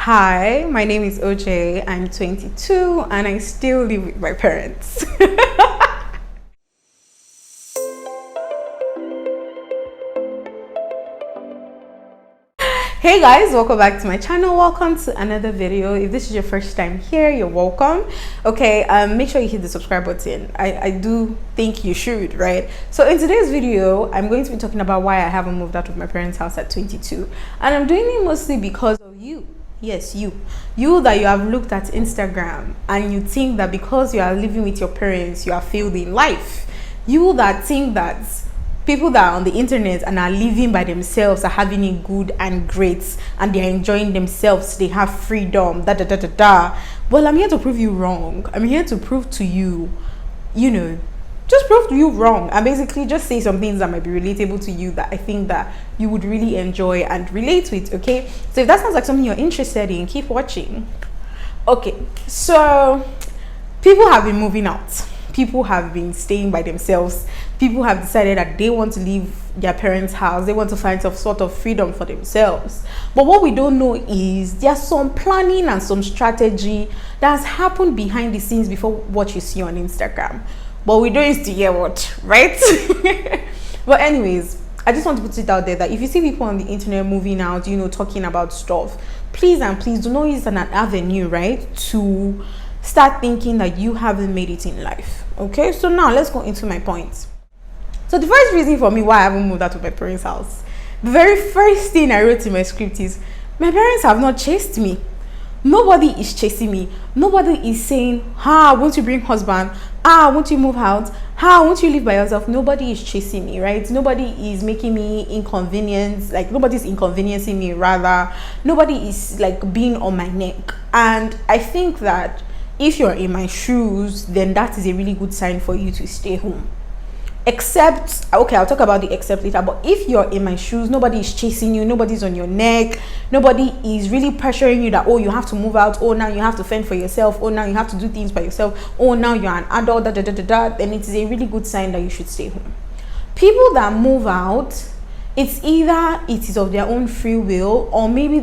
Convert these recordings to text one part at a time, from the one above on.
Hi, my name is OJ. I'm 22 and I still live with my parents. Hey guys, welcome back to my channel. Welcome to another video. If this is your first time here, you're welcome. Okay, make sure you hit the subscribe button. I do think you should, right? So in today's video, I'm going to be talking about why I haven't moved out of my parents' house at 22, and I'm doing it mostly because of you. Yes, you that you have looked at Instagram and you think that because you are living with your parents, you are failed in life. You that think that people that are on the internet and are living by themselves are having it good and great and they're enjoying themselves, they have freedom, Well, I'm here to prove you wrong. I'm here to prove to you, just prove to you wrong, and basically just say some things that might be relatable to you that I think that you would really enjoy and relate with. Okay, so if that sounds like something you're interested in, keep watching. Okay, so people have been moving out, people have been staying by themselves, people have decided that they want to leave their parents' house, they want to find some sort of freedom for themselves. But what we don't know is there's some planning and some strategy that has happened behind the scenes before what you see on Instagram, but we don't used to hear what, right? But anyways, I just want to put it out there that if you see people on the internet moving out, talking about stuff, please and please do not use it as an avenue, right, to start thinking that you haven't made it in life. Okay, so now let's go into my points. So the first reason for me why I haven't moved out of my parents' house, the very first thing I wrote in my script is, my parents have not chased me. Nobody is chasing me. Nobody is saying, won't you bring husband? Won't you move out? Won't you live by yourself? Nobody is chasing me, right? Nobody is making me inconvenience. Like, nobody's inconveniencing me, rather. Nobody is like being on my neck. And I think that if you're in my shoes, then that is a really good sign for you to stay home. Except, okay, I'll talk about the except later, but if you're in my shoes, nobody is chasing you, nobody's on your neck, nobody is really pressuring you that, oh, you have to move out, oh, now you have to fend for yourself, oh, now you have to do things by yourself, oh, now you're an adult, then it is a really good sign that you should stay home. People that move out, it's either it is of their own free will, or maybe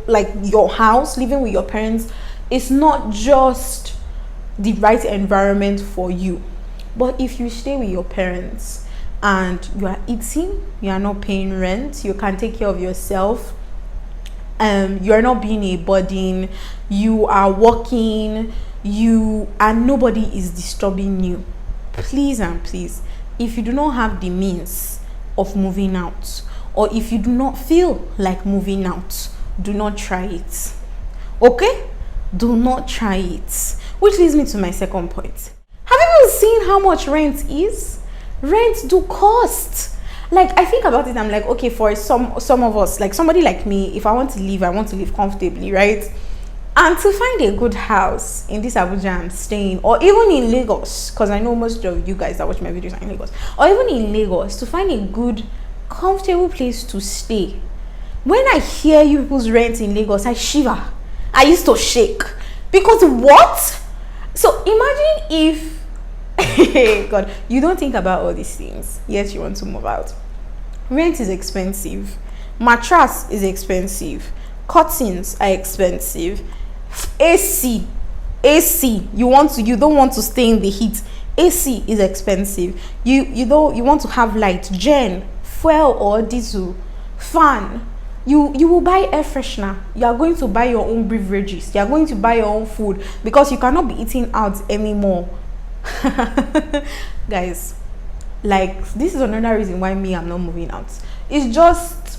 like your house, living with your parents, is not just the right environment for you. But if you stay with your parents and you are eating, you are not paying rent, you can take care of yourself, you are not being a burden, you are working, and nobody is disturbing you, please and please, if you do not have the means of moving out, or if you do not feel like moving out, do not try it. Okay? Do not try it. Which leads me to my second point. Have you seen how much rent is? Rent do cost. Like, I think about it, I'm like, okay, for some of us, like somebody like me, if I want to live comfortably, right? And to find a good house in this Abuja I'm staying, or even in Lagos, because I know most of you guys that watch my videos are in Lagos, or even in Lagos, to find a good, comfortable place to stay. When I hear you people's rent in Lagos, I shiver. I used to shake. Because what? So imagine if God, you don't think about all these things, yet you want to move out. Rent is expensive, mattress is expensive, curtains are expensive, AC, you don't want to stay in the heat, AC is expensive. You want to have light, gen, fuel or diesel, fan. You will buy air freshener, you are going to buy your own beverages, you are going to buy your own food, because you cannot be eating out anymore. Guys, like, this is another reason why I'm not moving out. It's just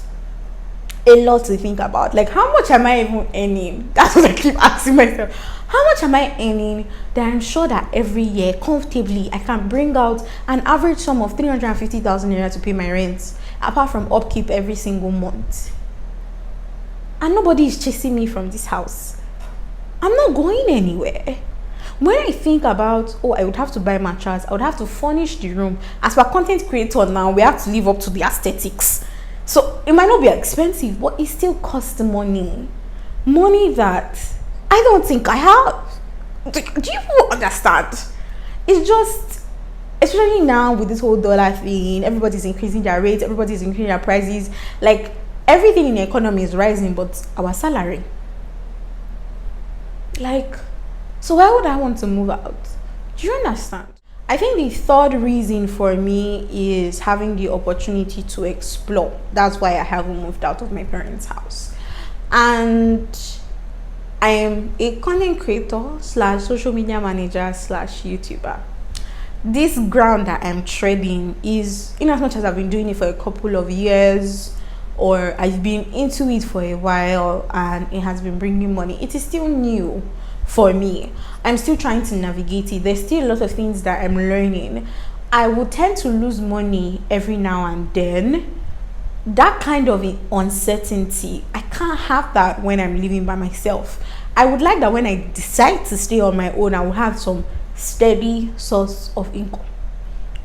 a lot to think about. Like, how much am I even earning? That's what I keep asking myself. How much am I earning that I'm sure that every year comfortably I can bring out an average sum of 350,000 naira to pay my rent, apart from upkeep every single month? And nobody is chasing me from this house. I'm not going anywhere. When I think about, I would have to buy mattress, I would have to furnish the room. As per content creator now, we have to live up to the aesthetics. So it might not be expensive, but it still costs money. Money that I don't think I have. Do you understand? It's just, especially now with this whole dollar thing, everybody's increasing their rates, everybody's increasing their prices. Like, everything in the economy is rising, but our salary, Like, so why would I want to move out? Do you understand? I think the third reason for me is having the opportunity to explore. That's why I haven't moved out of my parents' house. And I am a content creator slash social media manager slash YouTuber. This ground that I'm treading is, in as much as I've been doing it for a couple of years, or I've been into it for a while and it has been bringing money, it is still new for me. I'm still trying to navigate it. There's still a lot of things that I'm learning. I would tend to lose money every now and then. That kind of uncertainty, I can't have that when I'm living by myself. I would like that when I decide to stay on my own, I will have some steady source of income.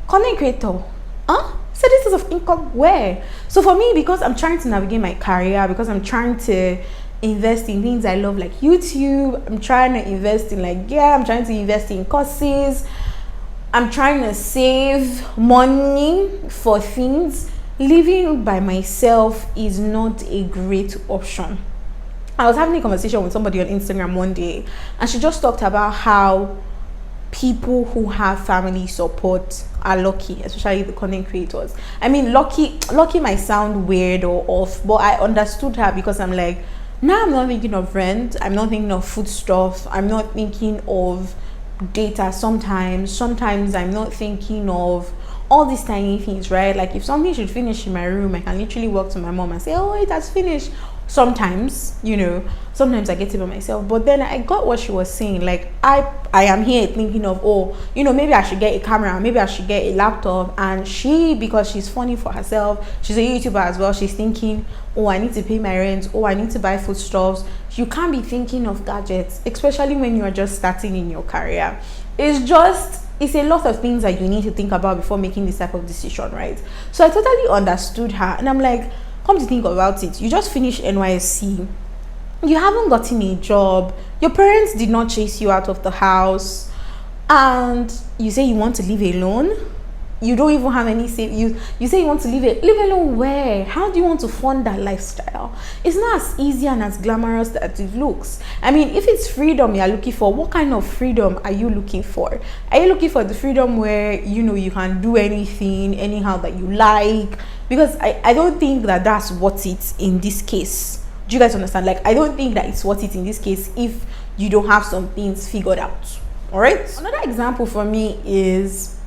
Content creator, steady source of income where? So for me, because I'm trying to navigate my career, because I'm trying to invest in things I love like YouTube, I'm trying to invest in I'm trying to invest in courses, I'm trying to save money for things. Living by myself is not a great option. I was having a conversation with somebody on Instagram one day, and she just talked about how people who have family support are lucky, especially the content creators. I mean, lucky might sound weird or off, but I understood her, because I'm like, now I'm not thinking of rent, I'm not thinking of food stuff, I'm not thinking of data sometimes I'm not thinking of all these tiny things, right? Like if something should finish in my room, I can literally walk to my mom and say, oh, it has finished. Sometimes, sometimes I get it by myself. But then I got what she was saying. Like I am here thinking of, maybe I should get a camera, maybe I should get a laptop. And she, because she's funny for herself, she's a YouTuber as well, she's thinking, oh, I need to pay my rent, oh, I need to buy foodstuffs. You can't be thinking of gadgets, especially when you're just starting in your career. It's a lot of things that you need to think about before making this type of decision, right? So I totally understood her, and I'm like, come to think about it, you just finished NYSC, you haven't gotten a job, your parents did not chase you out of the house, and you say you want to live alone. You don't even have any save. You say you want to live alone where? How do you want to fund that lifestyle? It's not as easy and as glamorous as it looks. I mean, if it's freedom you're looking for, what kind of freedom are you looking for? Are you looking for the freedom where you can do anything anyhow that you like? Because I don't think that that's what it's in this case. Do you guys understand? Like, I don't think that it's what it's in this case if you don't have some things figured out. All right. Another example for me is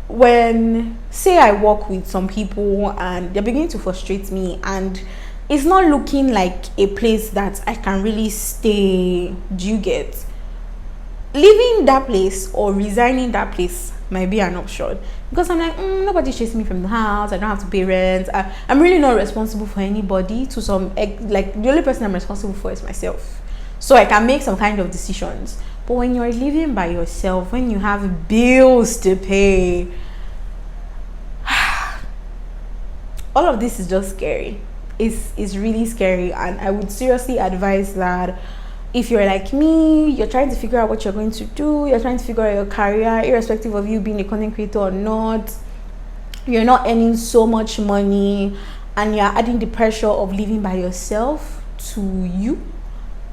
when, say, I work with some people and they're beginning to frustrate me, and it's not looking like a place that I can really stay. Do you get? Leaving that place or resigning that place might be an option, because I'm like, nobody's chasing me from the house, I don't have to pay rent, I'm really not responsible for anybody. To some, like, the only person I'm responsible for is myself, so I can make some kind of decisions. But when you're living by yourself, when you have bills to pay, all of this is just scary. It's really scary, and I would seriously advise that if you're like me, you're trying to figure out what you're going to do, you're trying to figure out your career, irrespective of you being a content creator or not, you're not earning so much money, and you're adding the pressure of living by yourself to you,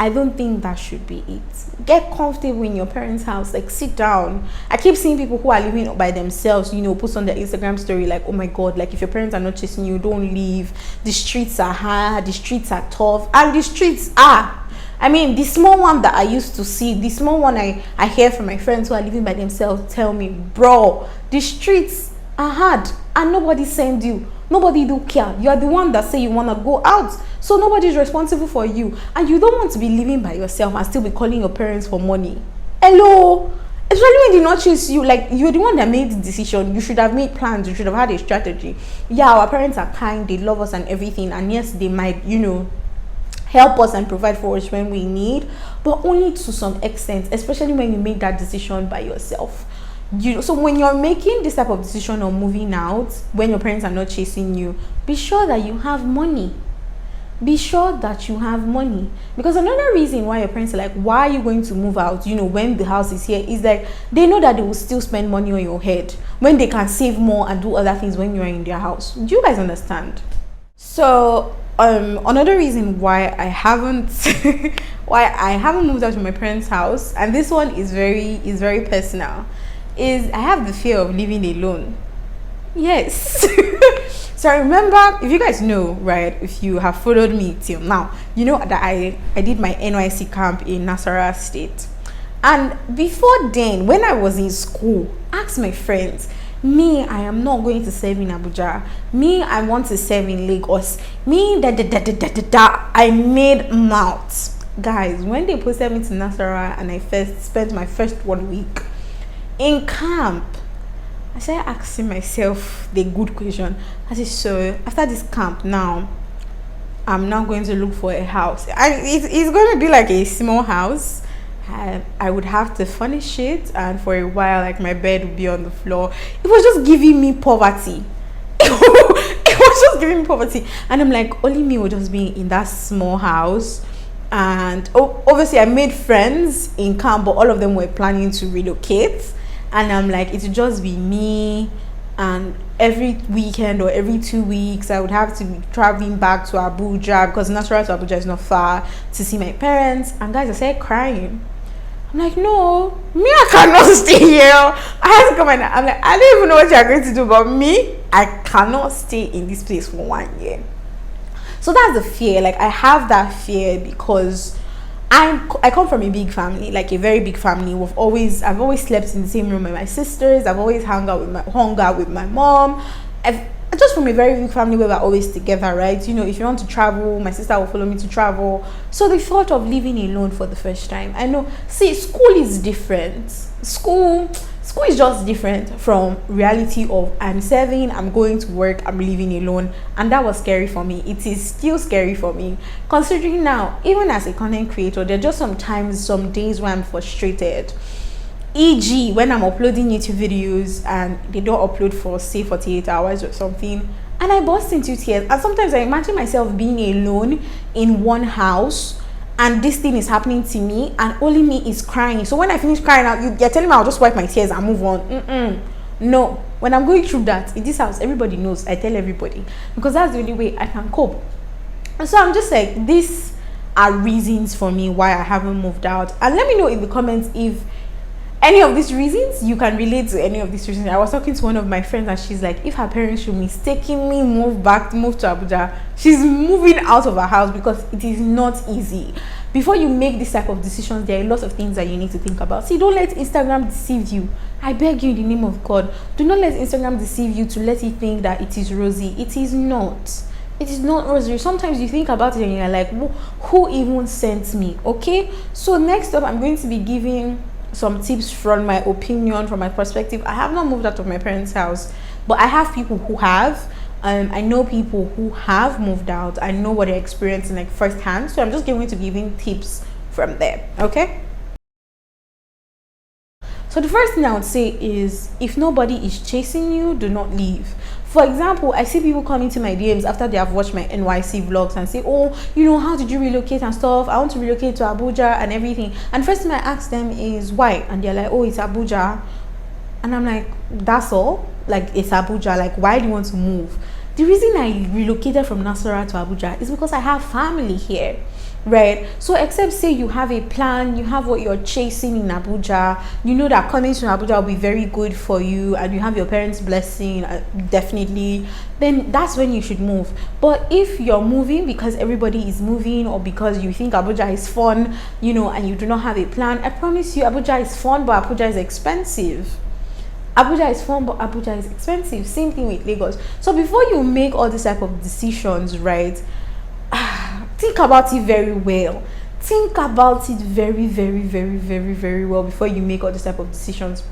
I don't think that should be it. Get comfortable in your parents' house, like sit down. I keep seeing people who are living by themselves, post on their Instagram story like, oh my god, like if your parents are not chasing you, don't leave. The streets are hard, the streets are tough, and the streets are, I mean, the small one that I used to see, the small one I hear from my friends who are living by themselves tell me, bro, the streets are hard and nobody send you. Nobody do care. You are the one that say you want to go out, so nobody is responsible for you, and you don't want to be living by yourself and still be calling your parents for money. Hello, especially when they not chase you. Like, you're the one that made the decision. You should have made plans, you should have had a strategy. Yeah, our parents are kind, they love us and everything, and yes, they might help us and provide for us when we need, but only to some extent, especially when you make that decision by yourself. So when you're making this type of decision of moving out, when your parents are not chasing you, be sure that you have money. Be sure that you have money. Because another reason why your parents are like, why are you going to move out, when the house is here, is like they know that they will still spend money on your head when they can save more and do other things when you're in their house. Do you guys understand? So Another reason why I haven't why I haven't moved out of my parents' house, and this one is very personal, is I have the fear of living alone. Yes. So I remember, if you guys know, right, if you have followed me till now, you know that I did my NYC camp in Nasarawa State. And before then, when I was in school, ask my friends, me, I am not going to serve in Abuja. Me, I want to serve in Lagos. Me, I made mouths. Guys, when they posted me to Nasarawa and I first spent my first 1 week in camp, I started asking myself the good question. I said, so after this camp now, I'm now going to look for a house. It's going to be like a small house. I would have to furnish it, and for a while, like, my bed would be on the floor. It was just giving me poverty. It was just giving me poverty. And I'm like, only me would just be in that small house. And obviously I made friends in camp, but all of them were planning to relocate. And I'm like, it would just be me, and every weekend or every 2 weeks I would have to be traveling back to Abuja, because Nasarawa to Abuja is not far, to see my parents. And guys, I started crying. I'm like, no, me, I cannot stay here. I have to come and I'm like, I don't even know what you're going to do, but me, I cannot stay in this place for 1 year. So that's the fear. Like, I have that fear because I come from a big family, like a very big family. I've always slept in the same room with my sisters. I've always hung out with my mom. Just from a very big family where we're always together, right? You know, if you want to travel, my sister will follow me to travel. So the thought of living alone for the first time, I know. See, school is different. School is just different from reality of I'm serving, I'm going to work, I'm living alone. And that was scary for me. It is still scary for me, considering now, even as a content creator, there are just some days where I'm frustrated. E.g., when I'm uploading YouTube videos and they don't upload for, say, 48 hours or something, and I burst into tears. And sometimes I imagine myself being alone in one house, and this thing is happening to me, and only me is crying. So when I finish crying out, you're telling me I'll just wipe my tears and move on. No. When I'm going through that in this house, everybody knows. I tell everybody, because that's the only way I can cope. And so I'm just like, these are reasons for me why I haven't moved out. And let me know in the comments if any of these reasons you can relate to any of these reasons. I was talking to one of my friends and she's like, if her parents should mistakenly move to Abuja, she's moving out of her house, because it is not easy. Before you make this type of decisions, there are a lot of things that you need to think about. See, don't let Instagram deceive you. I beg you in the name of God, do not let Instagram deceive you to let you think that it is rosy. It is not. It is not rosy. Sometimes you think about it and you're like, who even sent me? Okay, so next up I'm going to be giving some tips from my opinion, from my perspective. I have not moved out of my parents' house, but I have people who have. I know people who have moved out. I know what they're experiencing, like, firsthand. So I'm just going to be giving tips from there. Okay. So the first thing I would say is, if nobody is chasing you, do not leave. For example, I see people coming to my DMs after they have watched my NYC vlogs and say, oh, you know, how did you relocate and stuff? I want to relocate to Abuja and everything. And first thing I ask them is, why? And they're like, oh, it's Abuja. And I'm like, that's all? Like, it's Abuja. Like, why do you want to move? The reason I relocated from Nasarawa to Abuja is because I have family here, right? So except, say, you have a plan, you have what you're chasing in Abuja, you know that coming to Abuja will be very good for you, and you have your parents' blessing, definitely, then that's when you should move. But if you're moving because everybody is moving, or because you think Abuja is fun, you know, and you do not have a plan, I promise you, Abuja is fun, but Abuja is expensive. Abuja is fun, but Abuja is expensive. Same thing with Lagos. So before you make all this type of decisions, right, think about it very well. Think about it very, very, very, very, very well before you make all this type of decisions.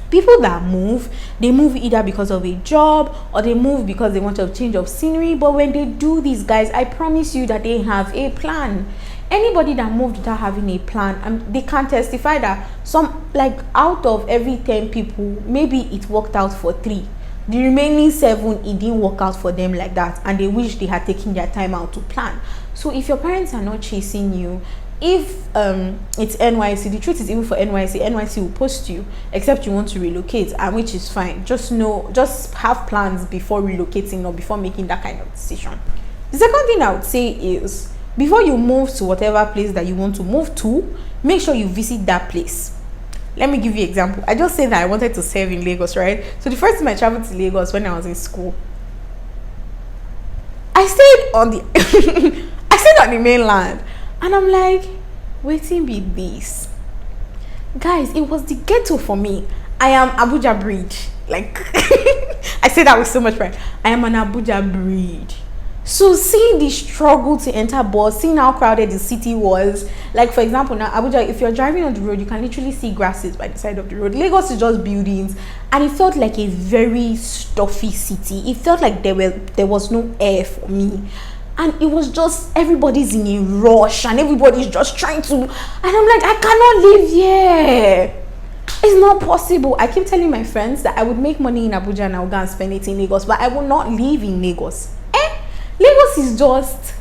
People that move, they move either because of a job, or they move because they want a change of scenery. But when they do these, guys, I promise you that they have a plan. Anybody that moved without having a plan, they can testify that some, like, out of every 10 people, maybe it worked out for 3. The remaining 7, it didn't work out for them like that, and they wish they had taken their time out to plan. So if your parents are not chasing you, if it's NYC, the truth is, even for NYC will post you, except you want to relocate, and which is fine. Just have plans before relocating or before making that kind of decision. The second thing I would say is, before you move to whatever place that you want to move to, make sure you visit that place. Let me give you an example. I just said that I wanted to serve in Lagos, right? So the first time I traveled to Lagos when I was in school, I stayed on the I stayed on the mainland, and I'm like, waiting be this. Guys, it was the ghetto for me. I am Abuja breed. Like I say that with so much pride. I am an Abuja breed. So seeing the struggle to enter bus, seeing how crowded the city was, like for example now Abuja, if you're driving on the road, you can literally see grasses by the side of the road. Lagos is just buildings, and it felt like a very stuffy city. It felt like there was no air for me, and it was just everybody's in a rush and everybody's just trying to, and I'm like, I cannot live here. It's not possible. I keep telling my friends that I would make money in Abuja and I would go and spend it in Lagos, but I will not live in Lagos. Lagos is just,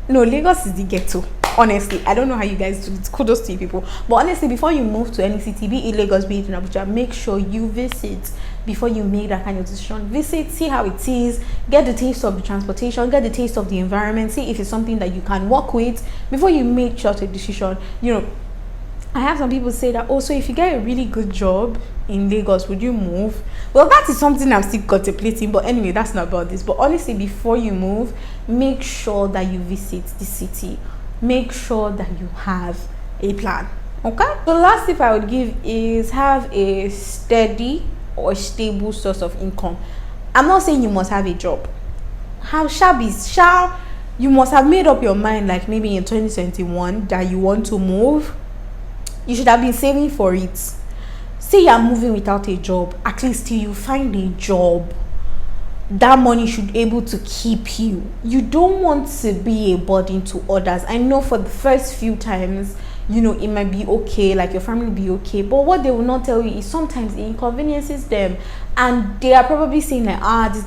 no, Lagos is the ghetto. Honestly, I don't know how you guys do it. Kudos to you people. But honestly, before you move to any city, be it Lagos, be it in Abuja, make sure you visit before you make that kind of decision. Visit, see how it is, get the taste of the transportation, get the taste of the environment, see if it's something that you can work with before you make such a decision. You know, I have some people say that also, if you get a really good job in Lagos, would you move? Well, that is something I'm still contemplating, but anyway, that's not about this. But honestly, before you move, make sure that you visit the city. Make sure that you have a plan. Okay? The last tip I would give is have a steady or stable source of income. I'm not saying you must have a job. You must have made up your mind, like maybe in 2021, that you want to move. You should have been saving for it. Say you're moving without a job, at least till you find a job, that money should be able to keep you. You don't want to be a burden to others. I know for the first few times, you know, it might be okay, like your family will be okay, but what they will not tell you is sometimes it inconveniences them, and they are probably saying like,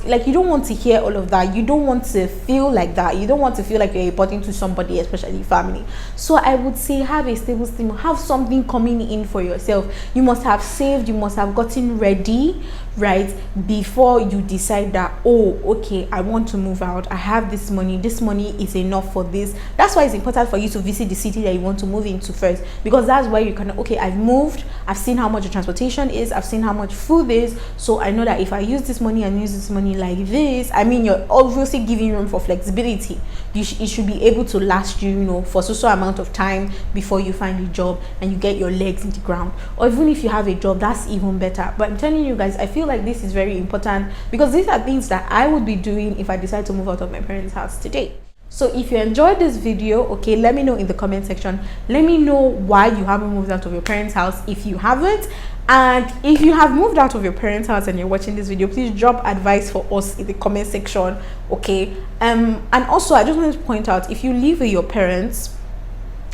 like, you don't want to hear all of that. You don't want to feel like that. You don't want to feel like you're a burden to somebody, especially family. So I would say have a stable stream, have something coming in for yourself. You must have saved, you must have gotten ready, right, before you decide that, oh, okay, I want to move out, I have this money is enough for this. That's why it's important for you to visit the city that you want to move into first, because that's where you can, okay, I've moved, I've seen how much the transportation is, I've seen how much food is, so I know that if I use this money and use this money like this, I mean, you're obviously giving room for flexibility. It should be able to last you, you know, for so amount of time before you find a job and you get your legs in the ground. Or even if you have a job, that's even better. But I'm telling you guys, I feel like this is very important, because these are things that I would be doing if I decide to move out of my parents' house today. So if you enjoyed this video, okay, let me know in the comment section. Let me know why you haven't moved out of your parents' house if you haven't. And if you have moved out of your parents' house and you're watching this video, please drop advice for us in the comment section, okay? And also, I just wanted to point out, if you live with your parents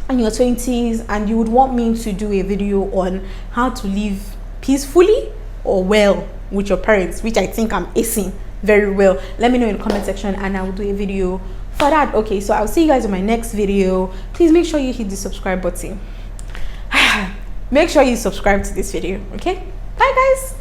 in your 20s and you would want me to do a video on how to live peacefully or well with your parents, which I think I'm acing very well, let me know in the comment section and I will do a video for that. Okay, so I'll see you guys in my next video. Please make sure you hit the subscribe button. Make sure you subscribe to this video. Okay, bye guys.